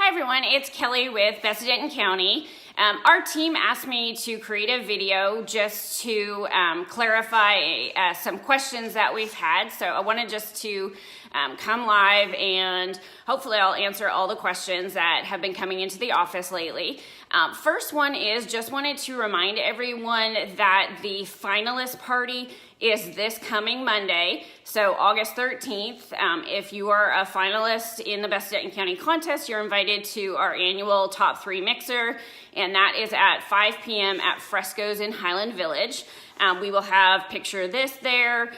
everyone, it's Kelly with Best of Denton County. Our team asked me to create a video just to clarify some questions that we've had. So I wanted just to come live and hopefully I'll answer all the questions that have been coming into the office lately. First one is just wanted to remind everyone that the finalist party is this coming Monday, so August 13th. If you are a finalist in the Best of Denton County contest, you're invited to our annual Top 3 Mixer, and that is at 5 p.m. at Fresco's in Highland Village. We will have Picture This there,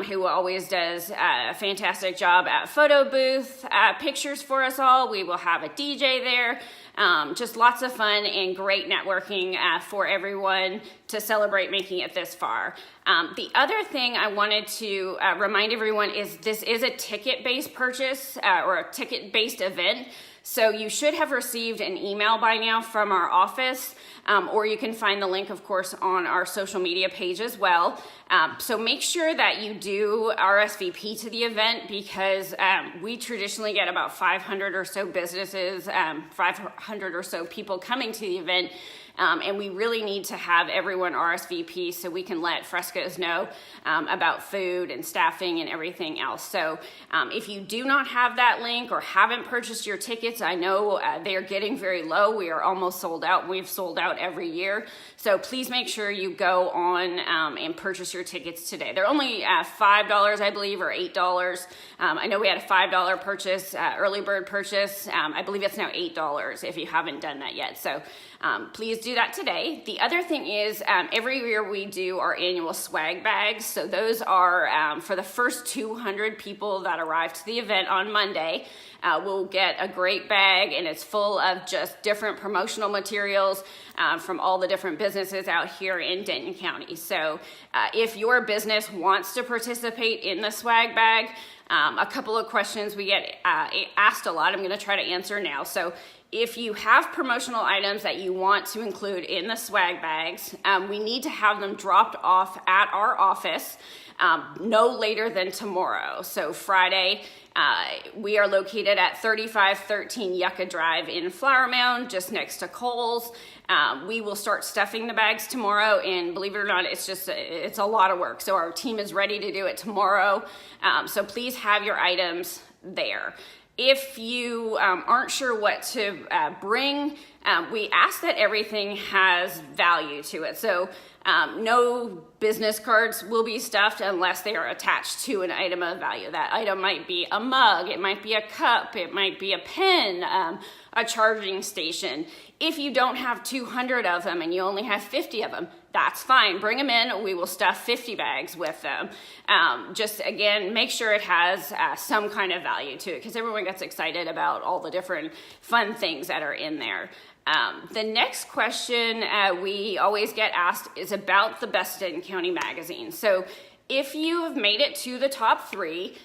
who always does a fantastic job at photo booth pictures for us all. We will have a DJ there. Just lots of fun and great networking for everyone to celebrate making it this far. The other thing I wanted to remind everyone is this is a ticket-based purchase or a ticket-based event. So you should have received an email by now from our office, or you can find the link, of course, on our social media page as well. So make sure that you do RSVP to the event because we traditionally get about 500 or so businesses, 500 or so people coming to the event. And we really need to have everyone RSVP so we can let Fresco's know about food and staffing and everything else. So if you do not have that link or haven't purchased your tickets, I know they're getting very low. We are almost sold out. We've sold out every year. So please make sure you go on and purchase your tickets today. They're only $5, I believe, or $8. I know we had a $5 purchase, early bird purchase. I believe it's now $8 if you haven't done that yet. So please do that today. The other thing is every year we do our annual swag bags. So those are for the first 200 people that arrive to the event on Monday. We'll get a great bag and it's full of just different promotional materials from all the different businesses out here in Denton County. So if your business wants to participate in the swag bag, a couple of questions we get asked a lot, I'm going to try to answer now. So if you have promotional items that you want to include in the swag bags, we need to have them dropped off at our office no later than tomorrow. So Friday, we are located at 3513 Yucca Drive in Flower Mound, just next to Kohl's. We will start stuffing the bags tomorrow, and believe it or not, it's a lot of work. So our team is ready to do it tomorrow. So please have your items there. If you aren't sure what to bring, we ask that everything has value to it. So no business cards will be stuffed unless they are attached to an item of value. That item might be a mug, it might be a cup, it might be a pen, a charging station. If you don't have 200 of them and you only have 50 of them, that's fine. Bring them in. We will stuff 50 bags with them. Just again, make sure it has some kind of value to it because everyone gets excited about all the different fun things that are in there. The next question we always get asked is about the Best of Denton County magazine. So if you have made it to the top 3,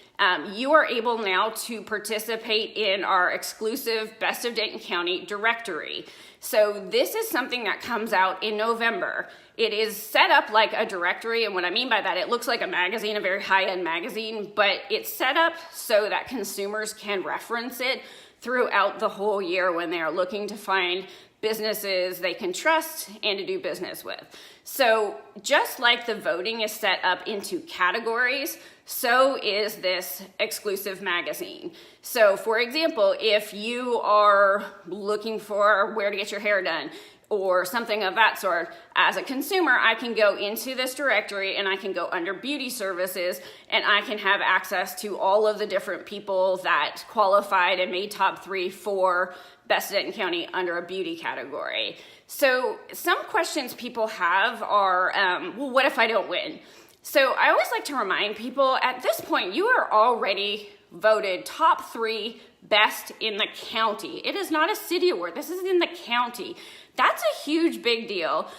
you are able now to participate in our exclusive Best of Denton County directory. So this is something that comes out in November. It is set up like a directory, and what I mean by that, it looks like a magazine, a very high-end magazine, but it's set up so that consumers can reference it throughout the whole year when they are looking to find businesses they can trust and to do business with. So just like the voting is set up into categories, so is this exclusive magazine. So for example, if you are looking for where to get your hair done or something of that sort, as a consumer, I can go into this directory and I can go under beauty services and I can have access to all of the different people that qualified and made top 3 for Best of Denton County under a beauty category. So some questions people have are, well, what if I don't win? So I always like to remind people at this point, you are already voted top 3 best in the county. It is not a city award. This is in the county. That's a huge big deal.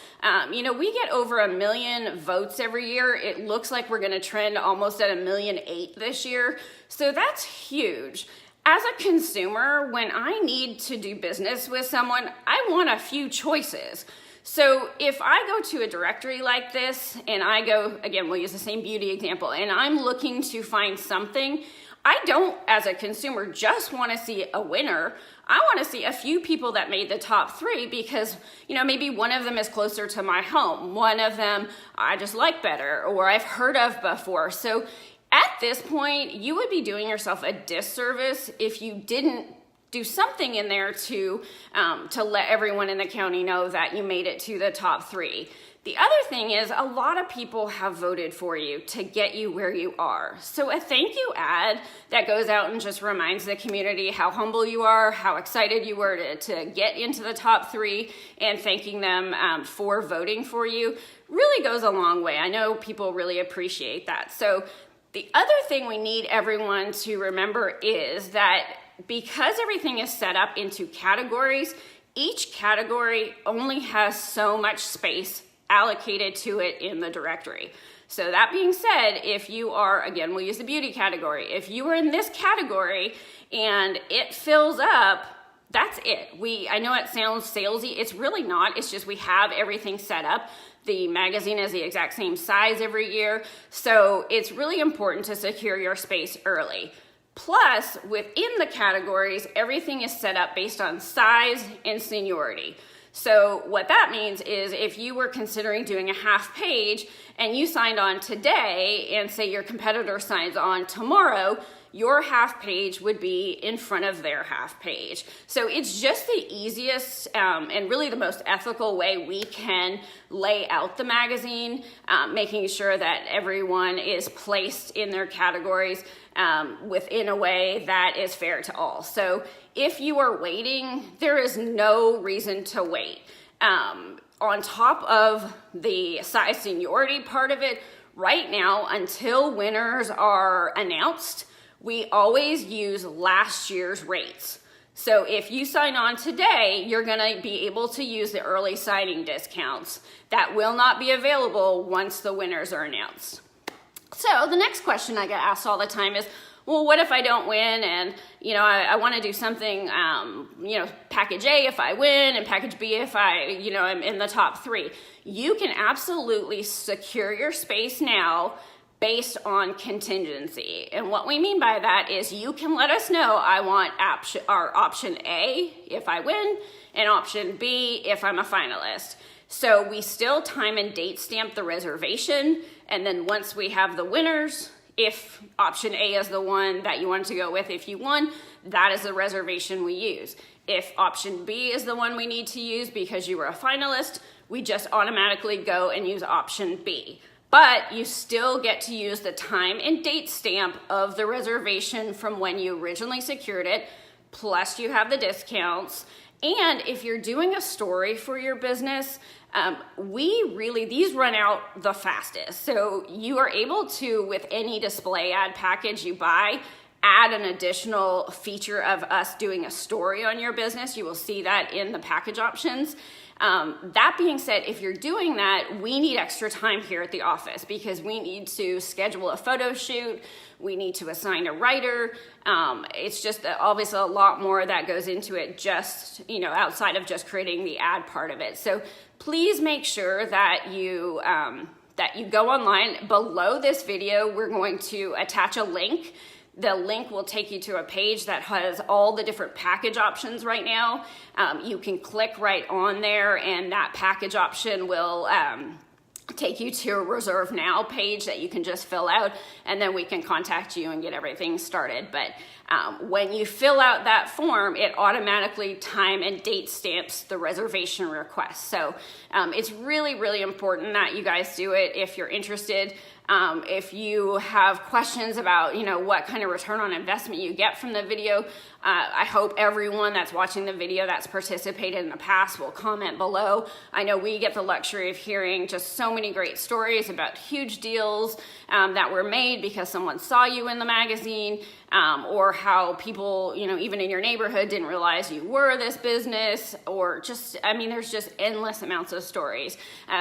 You know, we get over 1 million votes every year. It looks like we're going to trend almost at 1.8 million this year. So that's huge. As a consumer, when I need to do business with someone, I want a few choices. So if I go to a directory like this and I go, again, we'll use the same beauty example, and I'm looking to find something, I don't, as a consumer, just want to see a winner. I want to see a few people that made the top 3 because, maybe one of them is closer to my home. One of them I just like better or I've heard of before. So at this point, you would be doing yourself a disservice if you didn't do something in there to let everyone in the county know that you made it to the top 3. The other thing is a lot of people have voted for you to get you where you are. So a thank you ad that goes out and just reminds the community how humble you are, how excited you were to get into the top 3 and thanking them for voting for you really goes a long way. I know people really appreciate that. So the other thing we need everyone to remember is that because everything is set up into categories, each category only has so much space allocated to it in the directory. So that being said, if you are, again, we'll use the beauty category. If you are in this category and it fills up, that's it. I know it sounds salesy. It's really not. It's just we have everything set up. The magazine is the exact same size every year. So it's really important to secure your space early. Plus, within the categories, everything is set up based on size and seniority. So what that means is if you were considering doing a half page and you signed on today and say your competitor signs on tomorrow, your half page would be in front of their half page. So it's just the easiest and really the most ethical way we can lay out the magazine, making sure that everyone is placed in their categories within a way that is fair to all. So if you are waiting, there is no reason to wait. On top of the size seniority part of it, right now, until winners are announced, we always use last year's rates. So if you sign on today, you're gonna be able to use the early signing discounts. That will not be available once the winners are announced. So the next question I get asked all the time is, well, what if I don't win and, I want to do something, package A if I win and package B if I, am in the top 3. You can absolutely secure your space now based on contingency. And what we mean by that is you can let us know, I want option A if I win and option B if I'm a finalist. So we still time and date stamp the reservation. And then once we have the winners, if option A is the one that you wanted to go with, if you won, that is the reservation we use. If option B is the one we need to use because you were a finalist, we just automatically go and use option B. But you still get to use the time and date stamp of the reservation from when you originally secured it, plus you have the discounts. And if you're doing a story for your business, these run out the fastest. So you are able to, with any display ad package you buy, add an additional feature of us doing a story on your business. You will see that in the package options. That being said, if you're doing that, we need extra time here at the office because we need to schedule a photo shoot. We need to assign a writer. It's just obviously a lot more that goes into it just, outside of just creating the ad part of it. So please make sure that you go online. Below this video, we're going to attach a link. The link will take you to a page that has all the different package options right now. You can click right on there and that package option will take you to a reserve now page that you can just fill out, and then we can contact you and get everything started. But when you fill out that form, it automatically time and date stamps the reservation request. So it's really, really important that you guys do it if you're interested. If you have questions about, what kind of return on investment you get from the video, I hope everyone that's watching the video that's participated in the past will comment below. I know we get the luxury of hearing just so many great stories about huge deals that were made because someone saw you in the magazine, or how people, even in your neighborhood didn't realize you were this business, or there's just endless amounts of stories.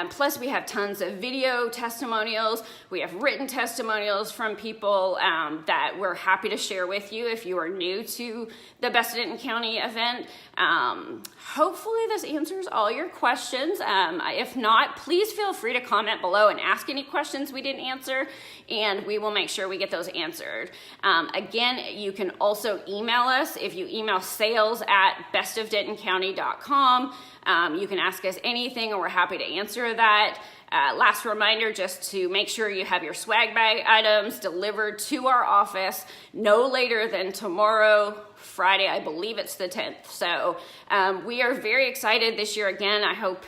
Plus we have tons of video testimonials. We have written testimonials from people that we're happy to share with you if you are new to the Best of Denton County event. Hopefully this answers all your questions. If not, please feel free to comment below and ask any questions we didn't answer, and we will make sure we get those answered. Again, Again, you can also email us. If you email sales@bestofdentoncounty.com, you can ask us anything and we're happy to answer that. Last reminder, just to make sure you have your swag bag items delivered to our office no later than tomorrow, Friday, I believe it's the 10th. So we are very excited this year again. I hope,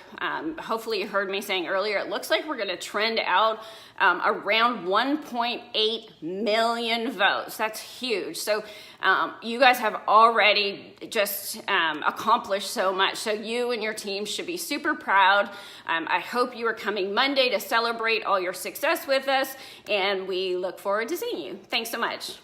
hopefully you heard me saying earlier, it looks like we're gonna trend out around 1.8 million votes. That's huge. So you guys have already just accomplished so much. So you and your team should be super proud. I hope you are coming Monday to celebrate all your success with us, and we look forward to seeing you. Thanks so much.